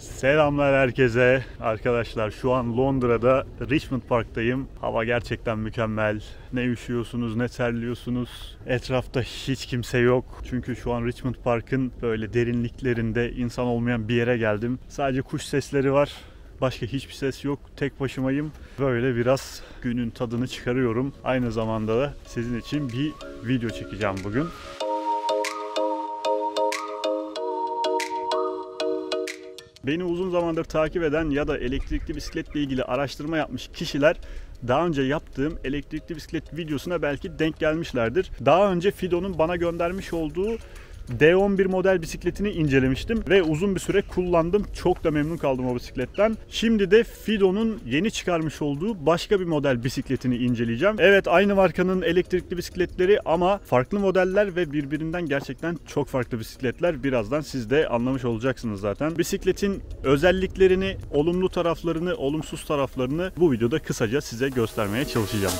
Selamlar herkese. Arkadaşlar şu an Londra'da Richmond Park'tayım. Hava gerçekten mükemmel. Ne üşüyorsunuz ne terliyorsunuz. Etrafta hiç kimse yok. Çünkü şu an Richmond Park'ın böyle derinliklerinde insan olmayan bir yere geldim. Sadece kuş sesleri var. Başka hiçbir ses yok. Tek başımayım. Böyle biraz günün tadını çıkarıyorum. Aynı zamanda da sizin için bir video çekeceğim bugün. Beni uzun zamandır takip eden ya da elektrikli bisikletle ilgili araştırma yapmış kişiler daha önce yaptığım elektrikli bisiklet videosuna belki denk gelmişlerdir. Daha önce Fido'nun bana göndermiş olduğu D11 model bisikletini incelemiştim ve uzun bir süre kullandım. Çok da memnun kaldım o bisikletten. Şimdi de Fido'nun yeni çıkarmış olduğu başka bir model bisikletini inceleyeceğim. Evet, aynı markanın elektrikli bisikletleri ama farklı modeller ve birbirinden gerçekten çok farklı bisikletler. Birazdan siz de anlamış olacaksınız zaten. Bisikletin özelliklerini, olumlu taraflarını, olumsuz taraflarını bu videoda kısaca size göstermeye çalışacağım.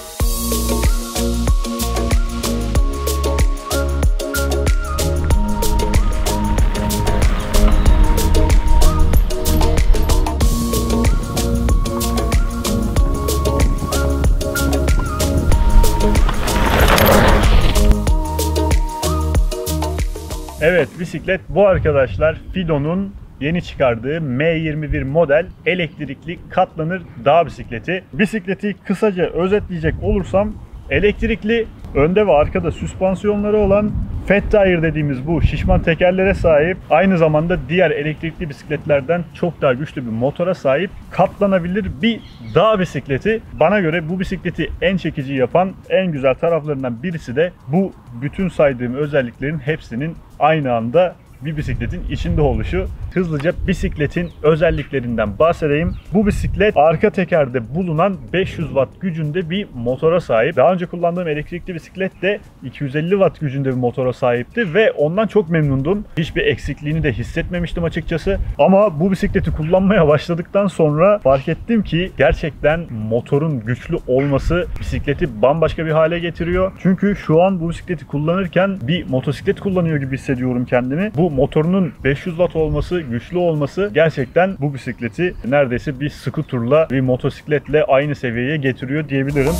Evet, bisiklet bu arkadaşlar. Fido'nun yeni çıkardığı M21 model elektrikli katlanır dağ bisikleti. Bisikleti kısaca özetleyecek olursam elektrikli, önde ve arkada süspansiyonları olan Fat Tire dediğimiz bu şişman tekerlere sahip, aynı zamanda diğer elektrikli bisikletlerden çok daha güçlü bir motora sahip katlanabilir bir dağ bisikleti. Bana göre bu bisikleti en çekici yapan, en güzel taraflarından birisi de bu bütün saydığım özelliklerin hepsinin aynı anda bir bisikletin içinde oluşu. Hızlıca bisikletin özelliklerinden bahsedeyim. Bu bisiklet arka tekerde bulunan 500 watt gücünde bir motora sahip. Daha önce kullandığım elektrikli bisiklet de 250 watt gücünde bir motora sahipti ve ondan çok memnundum. Hiçbir eksikliğini de hissetmemiştim açıkçası. Ama bu bisikleti kullanmaya başladıktan sonra fark ettim ki gerçekten motorun güçlü olması bisikleti bambaşka bir hale getiriyor. Çünkü şu an bu bisikleti kullanırken bir motosiklet kullanıyor gibi hissediyorum kendimi. Bu motorunun 500 watt olması, güçlü olması gerçekten bu bisikleti neredeyse bir scooter'la, bir motosikletle aynı seviyeye getiriyor diyebilirim.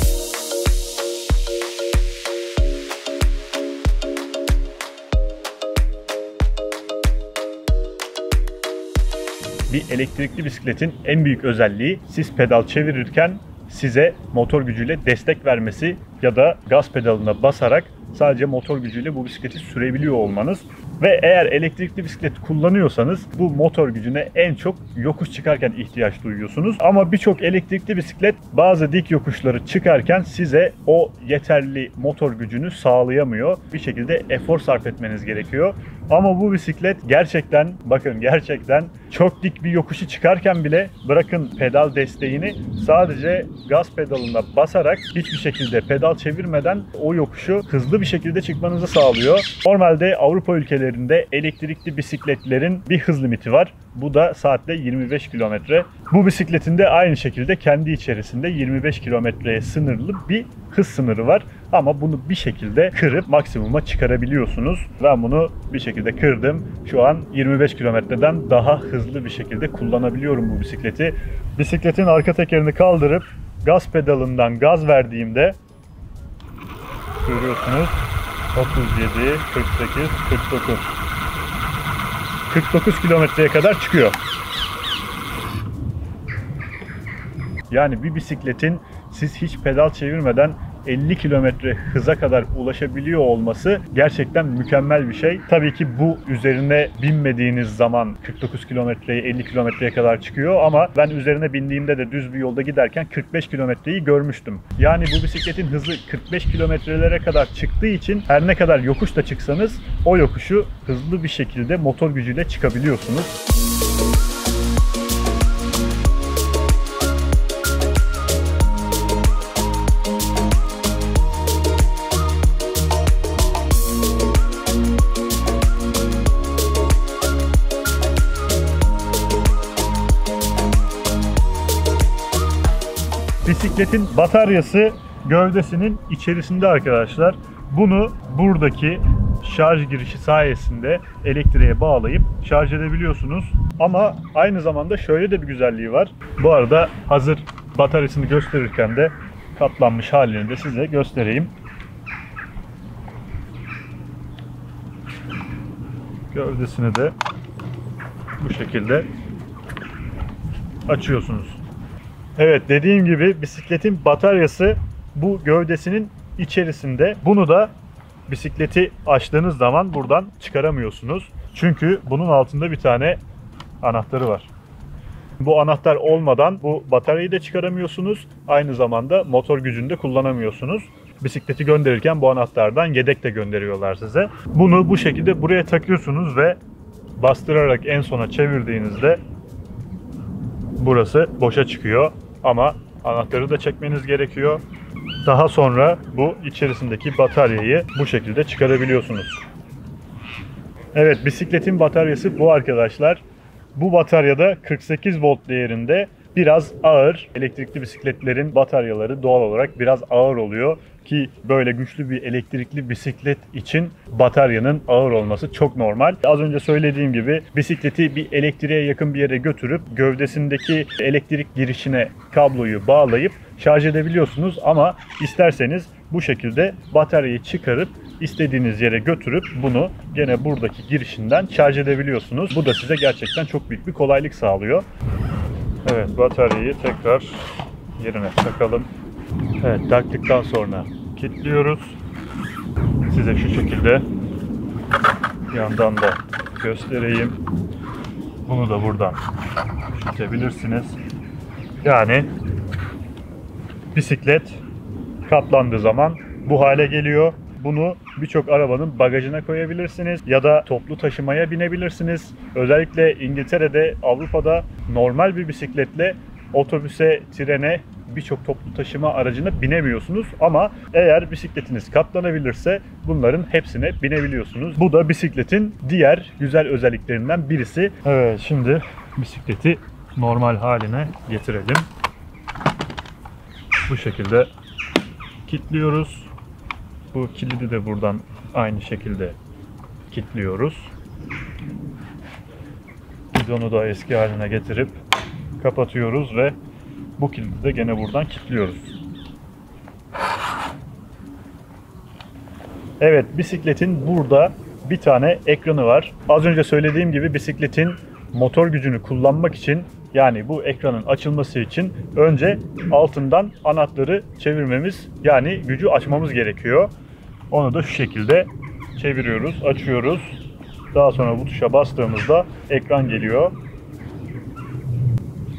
Bir elektrikli bisikletin en büyük özelliği siz pedal çevirirken size motor gücüyle destek vermesi ya da gaz pedalına basarak sadece motor gücüyle bu bisikleti sürebiliyor olmanız. Ve eğer elektrikli bisiklet kullanıyorsanız bu motor gücüne en çok yokuş çıkarken ihtiyaç duyuyorsunuz. Ama birçok elektrikli bisiklet bazı dik yokuşları çıkarken size o yeterli motor gücünü sağlayamıyor. Bir şekilde efor sarf etmeniz gerekiyor. Ama bu bisiklet gerçekten, bakın gerçekten çok dik bir yokuşu çıkarken bile bırakın pedal desteğini, sadece gaz pedalına basarak hiçbir şekilde pedal çevirmeden o yokuşu hızlı bir şekilde çıkmanızı sağlıyor. Normalde Avrupa ülkelerinde elektrikli bisikletlerin bir hız limiti var. Bu da saatte 25 kilometre. Bu bisikletin de aynı şekilde kendi içerisinde 25 kilometreye sınırlı bir hız sınırı var. Ama bunu bir şekilde kırıp maksimuma çıkarabiliyorsunuz. Ben bunu bir şekilde kırdım. Şu an 25 kilometreden daha hızlı bir şekilde kullanabiliyorum bu bisikleti. Bisikletin arka tekerini kaldırıp gaz pedalından gaz verdiğimde görüyorsunuz 37, 48, 49. 49 kilometreye kadar çıkıyor. Yani bir bisikletin siz hiç pedal çevirmeden 50 kilometre hıza kadar ulaşabiliyor olması gerçekten mükemmel bir şey. Tabii ki bu üzerine binmediğiniz zaman 49 kilometreye 50 kilometreye kadar çıkıyor ama ben üzerine bindiğimde de düz bir yolda giderken 45 kilometreyi görmüştüm. Yani bu bisikletin hızı 45 kilometrelere kadar çıktığı için her ne kadar yokuş da çıksanız o yokuşu hızlı bir şekilde motor gücüyle çıkabiliyorsunuz. Bisikletin bataryası gövdesinin içerisinde arkadaşlar. Bunu buradaki şarj girişi sayesinde elektriğe bağlayıp şarj edebiliyorsunuz. Ama aynı zamanda şöyle de bir güzelliği var. Bu arada hazır bataryasını gösterirken de katlanmış halini de size göstereyim. Gövdesini de bu şekilde açıyorsunuz. Evet, dediğim gibi bisikletin bataryası bu gövdesinin içerisinde. Bunu da bisikleti açtığınız zaman buradan çıkaramıyorsunuz. Çünkü bunun altında bir tane anahtarı var. Bu anahtar olmadan bu bataryayı da çıkaramıyorsunuz. Aynı zamanda motor gücünü de kullanamıyorsunuz. Bisikleti gönderirken bu anahtardan yedek de gönderiyorlar size. Bunu bu şekilde buraya takıyorsunuz ve bastırarak en sona çevirdiğinizde burası boşa çıkıyor. Ama anahtarı da çekmeniz gerekiyor. Daha sonra bu içerisindeki bataryayı bu şekilde çıkarabiliyorsunuz. Evet, bisikletin bataryası bu arkadaşlar. Bu bataryada 48 volt değerinde, biraz ağır. Elektrikli bisikletlerin bataryaları doğal olarak biraz ağır oluyor ki böyle güçlü bir elektrikli bisiklet için bataryanın ağır olması çok normal. Az önce söylediğim gibi bisikleti bir elektriğe yakın bir yere götürüp gövdesindeki elektrik girişine kabloyu bağlayıp şarj edebiliyorsunuz ama isterseniz bu şekilde bataryayı çıkarıp istediğiniz yere götürüp bunu gene buradaki girişinden şarj edebiliyorsunuz. Bu da size gerçekten çok büyük bir kolaylık sağlıyor. Evet, bataryayı tekrar yerine takalım. Evet, taktıktan sonra kilitliyoruz. Size şu şekilde yandan da göstereyim. Bunu da buradan çekebilirsiniz. Yani bisiklet katlandığı zaman bu hale geliyor. Bunu birçok arabanın bagajına koyabilirsiniz ya da toplu taşımaya binebilirsiniz. Özellikle İngiltere'de, Avrupa'da normal bir bisikletle otobüse, trene, birçok toplu taşıma aracına binemiyorsunuz. Ama eğer bisikletiniz katlanabilirse bunların hepsine binebiliyorsunuz. Bu da bisikletin diğer güzel özelliklerinden birisi. Evet, şimdi bisikleti normal haline getirelim. Bu şekilde kilitliyoruz. Bu kilidi de buradan aynı şekilde kilitliyoruz. Bidonu da eski haline getirip kapatıyoruz ve bu kilidi de gene buradan kilitliyoruz. Evet, bisikletin burada bir tane ekranı var. Az önce söylediğim gibi bisikletin motor gücünü kullanmak için, yani bu ekranın açılması için önce altından anahtarı çevirmemiz, yani gücü açmamız gerekiyor. Onu da şu şekilde çeviriyoruz, açıyoruz. Daha sonra bu tuşa bastığımızda ekran geliyor.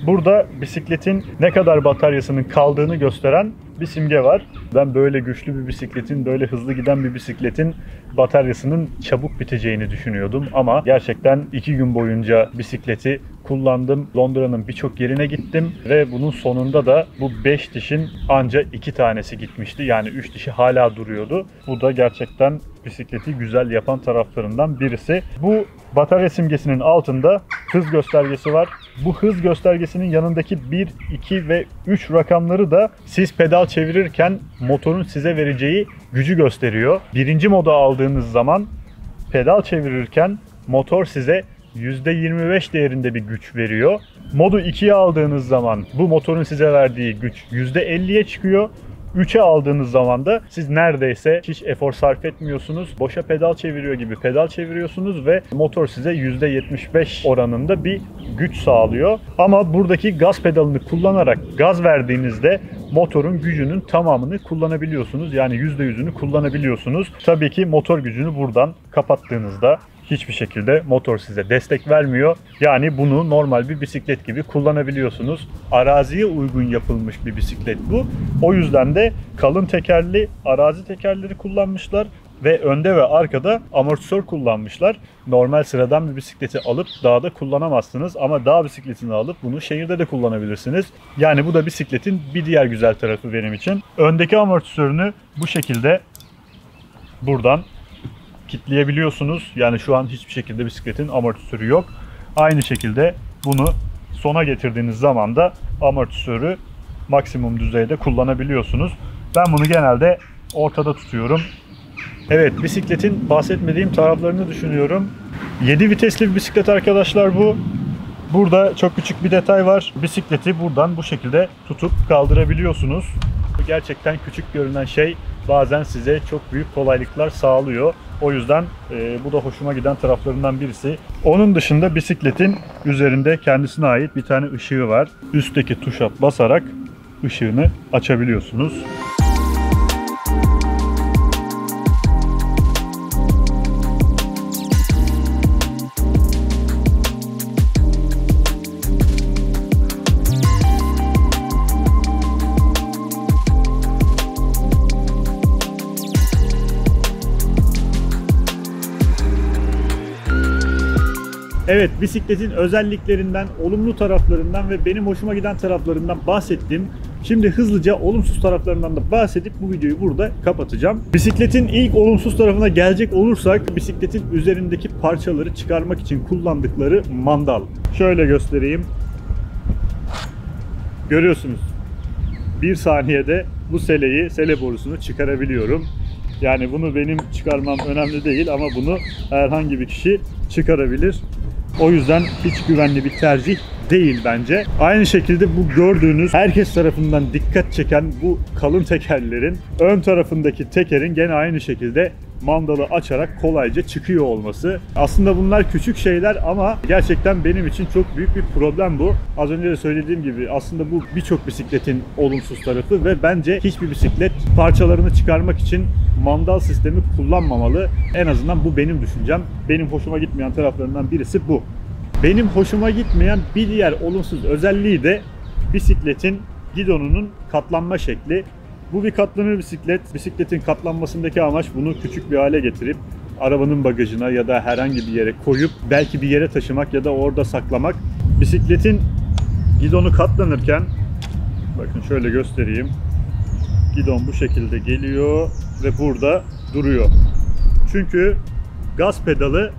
Burada bisikletin ne kadar bataryasının kaldığını gösteren bir simge var. Ben böyle güçlü bir bisikletin, böyle hızlı giden bir bisikletin bataryasının çabuk biteceğini düşünüyordum. Ama gerçekten 2 gün boyunca bisikleti kullandım. Londra'nın birçok yerine gittim ve bunun sonunda da bu 5 dişin anca 2 tanesi gitmişti. Yani 3 dişi hala duruyordu. Bu da gerçekten bisikleti güzel yapan taraflarından birisi. Bu batarya simgesinin altında hız göstergesi var. Bu hız göstergesinin yanındaki 1, 2 ve 3 rakamları da siz pedal çevirirken motorun size vereceği gücü gösteriyor. Birinci moda aldığınız zaman pedal çevirirken motor size %25 değerinde bir güç veriyor. Modu 2'ye aldığınız zaman bu motorun size verdiği güç %50'ye çıkıyor. 3'e aldığınız zaman da siz neredeyse hiç efor sarf etmiyorsunuz. Boşa pedal çeviriyor gibi pedal çeviriyorsunuz ve motor size %75 oranında bir güç sağlıyor. Ama buradaki gaz pedalını kullanarak gaz verdiğinizde motorun gücünün tamamını kullanabiliyorsunuz. Yani %100'ünü kullanabiliyorsunuz. Tabii ki motor gücünü buradan kapattığınızda hiçbir şekilde motor size destek vermiyor. Yani bunu normal bir bisiklet gibi kullanabiliyorsunuz. Araziye uygun yapılmış bir bisiklet bu. O yüzden de kalın tekerli arazi tekerleri kullanmışlar ve önde ve arkada amortisör kullanmışlar. Normal sıradan bir bisikleti alıp dağda kullanamazsınız ama dağ bisikletini alıp bunu şehirde de kullanabilirsiniz. Yani bu da bisikletin bir diğer güzel tarafı benim için. Öndeki amortisörünü bu şekilde buradan kilitleyebiliyorsunuz. Yani şu an hiçbir şekilde bisikletin amortisörü yok. Aynı şekilde bunu sona getirdiğiniz zaman da amortisörü maksimum düzeyde kullanabiliyorsunuz. Ben bunu genelde ortada tutuyorum. Evet, bisikletin bahsetmediğim taraflarını düşünüyorum. 7 vitesli bir bisiklet arkadaşlar bu. Burada çok küçük bir detay var. Bisikleti buradan bu şekilde tutup kaldırabiliyorsunuz. Gerçekten küçük görünen şey bazen size çok büyük kolaylıklar sağlıyor. O yüzden bu da hoşuma giden taraflarından birisi. Onun dışında bisikletin üzerinde kendisine ait bir tane ışığı var. Üstteki tuşa basarak ışığını açabiliyorsunuz. Evet, bisikletin özelliklerinden, olumlu taraflarından ve benim hoşuma giden taraflarından bahsettim. Şimdi hızlıca olumsuz taraflarından da bahsedip bu videoyu burada kapatacağım. Bisikletin ilk olumsuz tarafına gelecek olursak, bisikletin üzerindeki parçaları çıkarmak için kullandıkları mandal. Şöyle göstereyim. Görüyorsunuz. Bir saniyede bu sele borusunu çıkarabiliyorum. Yani bunu benim çıkarmam önemli değil ama bunu herhangi bir kişi çıkarabilir. O yüzden hiç güvenli bir tercih değil bence. Aynı şekilde bu gördüğünüz herkes tarafından dikkat çeken bu kalın tekerlerin ön tarafındaki tekerin gene aynı şekilde mandalı açarak kolayca çıkıyor olması. Aslında bunlar küçük şeyler ama gerçekten benim için çok büyük bir problem bu. Az önce de söylediğim gibi aslında bu birçok bisikletin olumsuz tarafı ve bence hiçbir bisiklet parçalarını çıkarmak için mandal sistemi kullanmamalı. En azından bu benim düşüncem. Benim hoşuma gitmeyen taraflarından birisi bu. Benim hoşuma gitmeyen bir diğer olumsuz özelliği de bisikletin gidonunun katlanma şekli. Bu bir katlanır bisiklet. Bisikletin katlanmasındaki amaç bunu küçük bir hale getirip arabanın bagajına ya da herhangi bir yere koyup belki bir yere taşımak ya da orada saklamak. Bisikletin gidonu katlanırken bakın şöyle göstereyim. Gidon bu şekilde geliyor ve burada duruyor. Çünkü gaz pedalı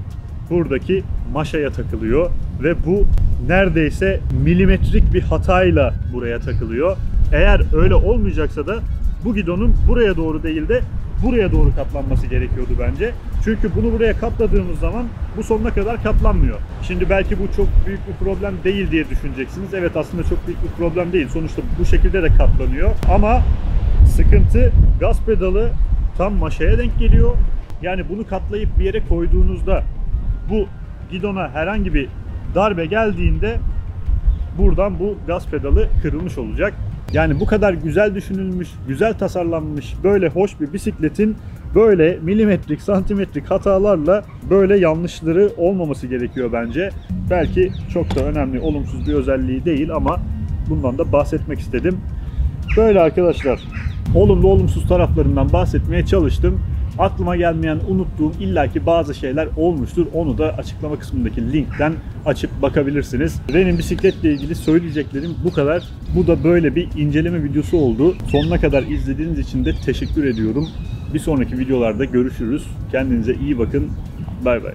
buradaki maşaya takılıyor ve bu neredeyse milimetrik bir hatayla buraya takılıyor. Eğer öyle olmayacaksa da bu gidonun buraya doğru değil de buraya doğru katlanması gerekiyordu bence. Çünkü bunu buraya katladığımız zaman bu sonuna kadar katlanmıyor. Şimdi belki bu çok büyük bir problem değil diye düşüneceksiniz. Evet, aslında çok büyük bir problem değil. Sonuçta bu şekilde de katlanıyor. Ama sıkıntı gaz pedalı tam maşaya denk geliyor. Yani bunu katlayıp bir yere koyduğunuzda bu gidona herhangi bir darbe geldiğinde buradan bu gaz pedalı kırılmış olacak. Yani bu kadar güzel düşünülmüş, güzel tasarlanmış, böyle hoş bir bisikletin böyle milimetrik, santimetrik hatalarla böyle yanlışları olmaması gerekiyor bence. Belki çok da önemli, olumsuz bir özelliği değil ama bundan da bahsetmek istedim. Böyle arkadaşlar, olumlu olumsuz taraflarından bahsetmeye çalıştım. Aklıma gelmeyen, unuttuğum illaki bazı şeyler olmuştur. Onu da açıklama kısmındaki linkten açıp bakabilirsiniz. Benim bisikletle ilgili söyleyeceklerim bu kadar. Bu da böyle bir inceleme videosu oldu. Sonuna kadar izlediğiniz için de teşekkür ediyorum. Bir sonraki videolarda görüşürüz. Kendinize iyi bakın. Bay bay.